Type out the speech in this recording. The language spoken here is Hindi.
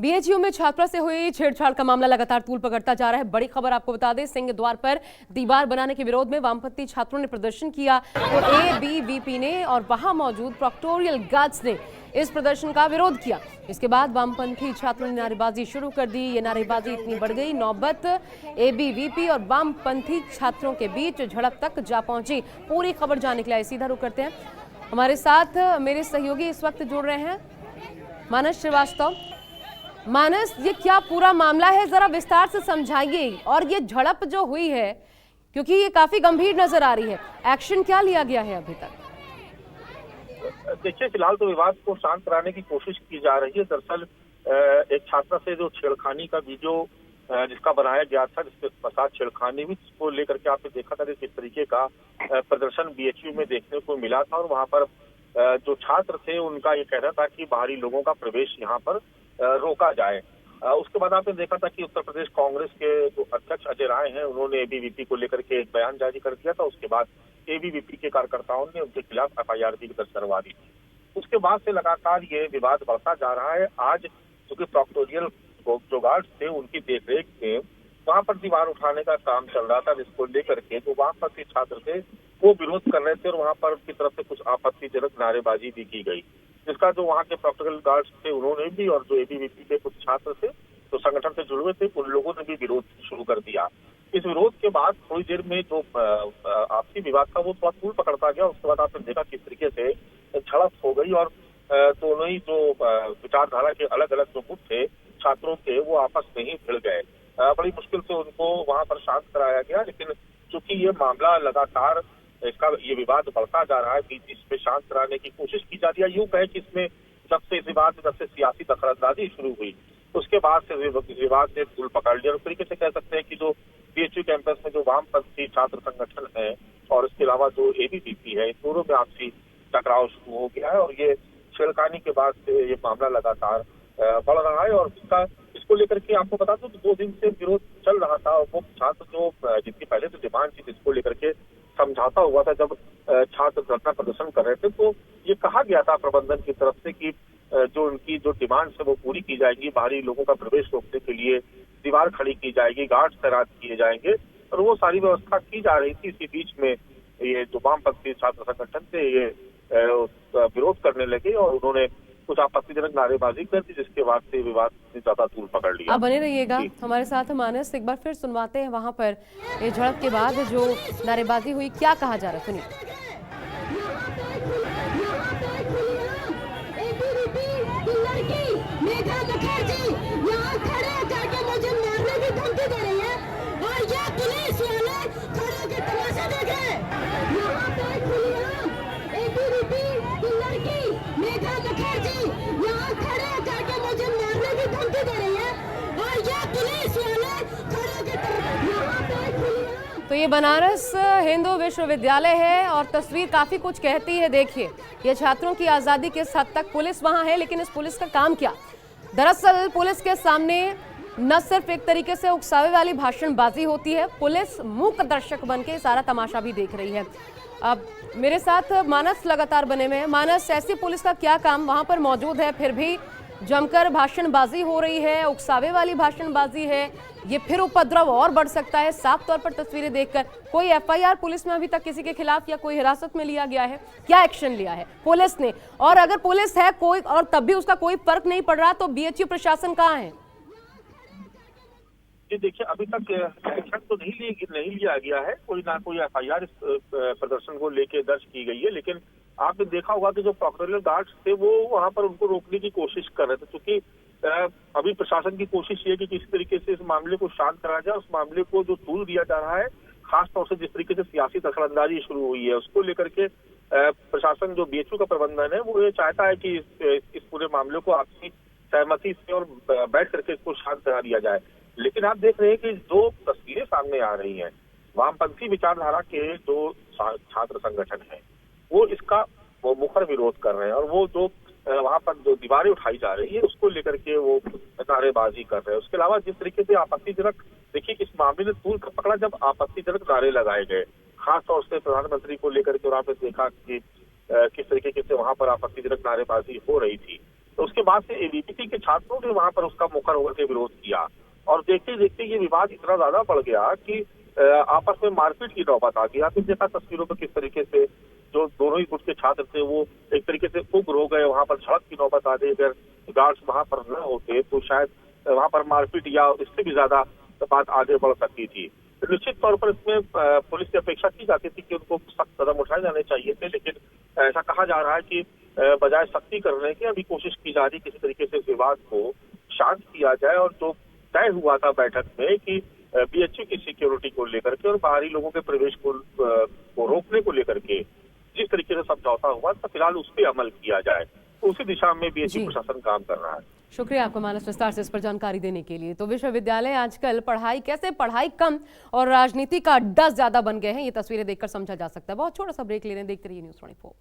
बीएचयू में छात्रा से हुई छेड़छाड़ का मामला लगातार तूल पकड़ता जा रहा है। बड़ी खबर आपको बता दें, सिंह द्वार पर दीवार बनाने के विरोध में वामपंथी छात्रों ने प्रदर्शन किया तो एबीवीपी ने और वहां मौजूद प्रोक्टोरियल गार्ड्स ने इस प्रदर्शन का विरोध किया। इसके बाद वामपंथी छात्रों ने नारेबाजी शुरू कर दी। ये नारेबाजी इतनी बढ़ गई, नौबत एबीवीपी और वामपंथी छात्रों के बीच झड़प तक जा पहुंची। पूरी खबर जानने के लिए सीधा रुख करते हैं। हमारे साथ मेरे सहयोगी इस वक्त जुड़ रहे हैं, मानस श्रीवास्तव। मानस, ये क्या पूरा मामला है, जरा विस्तार से समझाइए। और ये झड़प जो हुई है, क्योंकि ये काफी गंभीर नजर आ रही है, एक्शन क्या लिया गया है अभी तक? देखिए, फिलहाल तो विवाद को शांत कराने की कोशिश की जा रही है। दरअसल एक छात्रा से जो छेड़खानी का वीडियो जिसका बनाया गया था, जिसके साथ छेड़खानी हुई, जिसको लेकर के आपने देखा था कि किस तरीके का प्रदर्शन बीएचयू में देखने को मिला था। और वहां पर जो छात्र थे उनका ये कहना था कि बाहरी लोगों का प्रवेश यहाँ पर रोका जाए। उसके बाद आपने देखा था कि उत्तर प्रदेश कांग्रेस के जो अध्यक्ष अजय राय हैं, उन्होंने एबीवीपी को लेकर के एक बयान जारी कर दिया था। उसके बाद एबीवीपी के कार्यकर्ताओं ने उनके खिलाफ एफआईआर भी दर्ज करवा दी थी। उसके बाद से लगातार ये विवाद बढ़ता जा रहा है। आज क्योंकि प्रोक्टोरियल जो गार्ड्स थे, उनकी देखरेख में वहां पर दीवार उठाने का काम चल रहा था, जिसको लेकर के जो वहां पर के छात्र थे वो विरोध कर रहे थे और वहां पर उनकी तरफ से कुछ आपत्तिजनक नारेबाजी भी की गई, जिसका जो वहां के प्रोक्टोरियल गार्ड्स थे उन्होंने भी, और जो एबीवीपी के कुछ छात्र थे जो संगठन से जुड़े हुए थे, उन लोगों ने भी विरोध शुरू कर दिया। इस विरोध के बाद थोड़ी देर में जो आपसी विवाद था वो थोड़ा तूल पकड़ता गया। उसके बाद आपने देखा किस तरीके से झड़प हो गई और दोनों ही जो विचारधारा के अलग अलग जो गुट थे छात्रों के, वो आपस में ही भिड़ गए। बड़ी मुश्किल से उनको वहां पर शांत कराया गया, लेकिन चूंकि ये मामला लगातार इसका ये विवाद बढ़ता जा रहा है, बीच इसमें शांत कराने की कोशिश की जा रही है। यूं कहे कि इसमें जब से इस विवाद में जब से सियासी दखलंदाजी शुरू हुई, उसके बाद से विवाद ने तूल पकड़ लिया। और तरीके से कह सकते हैं कि जो बीएचयू कैंपस में जो वामपंथी छात्र संगठन है और इसके अलावा जो एबीवीपी है, इन दोनों में आपसी टकराव शुरू हो गया है। और ये छेड़खानी के बाद से ये मामला लगातार बढ़ रहा है। और इसको लेकर के आपको बता दूं, 2 दिन से विरोध चल रहा था। वो छात्र जो जिनकी पहले से डिमांड थी, जिसको लेकर के समझौता हुआ था, जब छात्र धरना प्रदर्शन कर रहे थे तो ये कहा गया था प्रबंधन की तरफ से कि जो उनकी जो डिमांड्स है वो पूरी की जाएगी। बाहरी लोगों का प्रवेश रोकने के लिए दीवार खड़ी की जाएगी, गार्ड्स तैनात किए जाएंगे, और वो सारी व्यवस्था की जा रही थी। इसी बीच में ये जो वामपंथी छात्र संगठन थे ये विरोध करने लगे और उन्होंने कुछ आपत्तिजनक नारेबाजी कर दी, जिसके बाद से विवाद ने ज्यादा तूल पकड़ लिया। आप बने रहिएगा हमारे साथ। मानस, एक बार फिर सुनवाते हैं वहां पर ये झड़प के बाद जो नारेबाजी हुई, क्या कहा जा रहा है, सुनिए। तो ये बनारस हिंदू विश्वविद्यालय है और तस्वीर काफी कुछ कहती है। देखिए, ये छात्रों की आजादी किस हद तक, पुलिस वहां है लेकिन इस पुलिस का काम क्या? दरअसल पुलिस के सामने न सिर्फ एक तरीके से उकसावे वाली भाषणबाजी होती है, पुलिस मूक दर्शक बन के सारा तमाशा भी देख रही है। अब मेरे साथ मानस लगातार बने हुए हैं। मानस, ऐसी पुलिस का क्या काम वहां पर मौजूद है, फिर भी जमकर भाषणबाजी हो रही है, उकसावे वाली भाषणबाजी है, ये फिर उपद्रव और बढ़ सकता है। साफ तौर पर तस्वीरें देखकर कोई एफआईआर पुलिस में अभी तक किसी के खिलाफ या कोई हिरासत में लिया गया है? क्या एक्शन लिया है पुलिस ने? और अगर पुलिस है कोई और तब भी उसका कोई फर्क नहीं पड़ रहा, तो बीएचयू प्रशासन कहाँ है? जी देखिए, अभी तक एक्शन तो नहीं लिया गया है। कोई ना कोई एफआईआर इस प्रदर्शन को लेके दर्ज की गई है, लेकिन आपने देखा होगा कि जो प्रोक्टोरियल गार्ड्स थे वो वहां पर उनको रोकने की कोशिश कर रहे थे। क्योंकि अभी प्रशासन की कोशिश ये है कि किसी तरीके से इस मामले को शांत कराया जाए। उस मामले को जो तूल दिया जा रहा है, खासतौर से जिस तरीके से सियासी दखलंदाजी शुरू हुई है, उसको लेकर के प्रशासन, जो बीएचयू का प्रबंधन है, वो ये चाहता है कि इस पूरे मामले को आपसी सहमति से और बैठ करके इसको शांत करा दिया जाए। लेकिन आप देख रहे हैं कि जो तस्वीरें सामने आ रही हैं, वामपंथी विचारधारा के जो छात्र संगठन है वो इसका वो मुखर विरोध कर रहे हैं। और वो जो वहां पर जो दीवारें उठाई जा रही है उसको लेकर के वो नारेबाजी कर रहे हैं। उसके अलावा जिस तरीके से आपत्तिजनक, देखिए इस मामले ने तूल पकड़ा जब आपत्तिजनक नारे लगाए गए, खासतौर से प्रधानमंत्री को लेकर के, और आपने देखा कि किस तरीके से वहां पर आपत्तिजनक नारेबाजी हो रही थी। तो उसके बाद से एबीवीपी के छात्रों ने वहां पर उसका मुखर होकर के विरोध किया और देखते देखते ये विवाद इतना ज्यादा बढ़ गया कि आपस में मारपीट की नौबत आ गई। आपने देखा तस्वीरों में किस तरीके से जो दोनों ही गुट के छात्र थे वो एक तरीके से उग्र हो गए, वहां पर झड़प की नौबत आ गई। अगर गार्ड्स वहां पर न होते तो शायद वहां पर मारपीट या इससे भी ज्यादा बात आगे बढ़ सकती थी। तो निश्चित तौर पर इसमें पुलिस की अपेक्षा की जाती थी कि उनको सख्त कदम उठाए जाने चाहिए थे, लेकिन ऐसा कहा जा रहा है कि बजाय सख्ती करने की अभी कोशिश की जा रही किसी तरीके से विवाद को शांत किया जाए। और जो तय हुआ था बैठक में कि बीएचयू की सिक्योरिटी को लेकर के और बाहरी लोगों के प्रवेश को रोकने को लेकर के जिस तरीके से समझौता हुआ तो फिलहाल उस पर अमल किया जाए, तो उसी दिशा में बीएचयू प्रशासन काम कर रहा है। शुक्रिया आपका मानस, विस्तार से इस पर जानकारी देने के लिए। तो विश्वविद्यालय आजकल पढ़ाई कम और राजनीति का अड्डा ज्यादा बन गए हैं, ये तस्वीरें देखकर समझा जा सकता है। बहुत छोटा सा ब्रेक ले रहे हैं, देखते रहिए न्यूज़ 24।